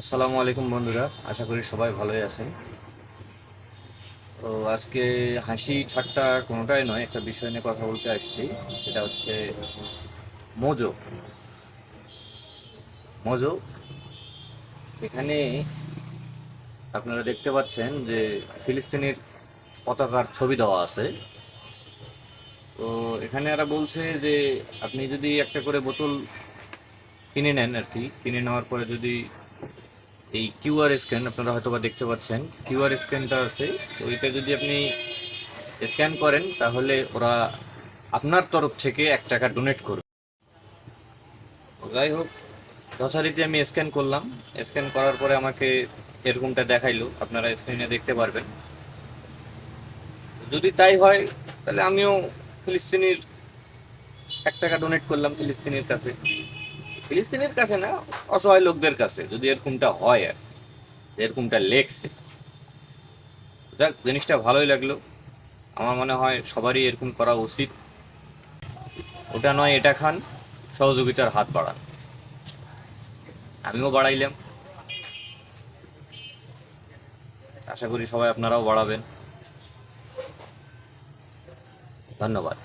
আসসালামু আলাইকুম বন্ধুরা, আশা করি সবাই ভালোই আছেন। তো আজকে হাসি ঠাট্টা কোনোটাই নয়, একটা বিষয় নিয়ে কথা বলতে আসছি। সেটা হচ্ছে মোজো। মোজো এখানে আপনারা দেখতে পাচ্ছেন যে ফিলিস্তিনের পতাকার ছবি দেওয়া আছে। তো এখানে এরা বলছে যে আপনি যদি একটা করে বোতল কিনে নেন, আর কি কিনে নেওয়ার পরে যদি এই কিউআর স্ক্যান, আপনারা হয়তো বা দেখতে পাচ্ছেন কিউআর স্ক্যানটা আছে, তো এটা যদি আপনি স্ক্যান করেন তাহলে ওরা আপনার তরফ থেকে 1 টাকা ডোনেট করবে। যাই হোক, যথারীতি আমি স্ক্যান করলাম। স্ক্যান করার পরে আমাকে এরকমটা দেখাইলো, আপনারা স্ক্রিনে দেখতে পারবেন। যদি তাই হয় তাহলে আমিও ফিলিস্তিনির 1 টাকা ডোনেট করলাম ফিলিস্তিনের কাছে। ফিলিস্তিনের কাছে না, অসহায় লোকদের কাছে, যদি এরকমটা হয় আর এরকমটা লেখছে। যাক, জিনিসটা ভালোই লাগলো। আমার মনে হয় সবারই এরকম করা উচিত। ওটা নয় এটা খান, সহযোগিতার হাত বাড়ান। আমিও বাড়াইলাম, আশা করি সবাই আপনারাও বাড়াবেন। ধন্যবাদ।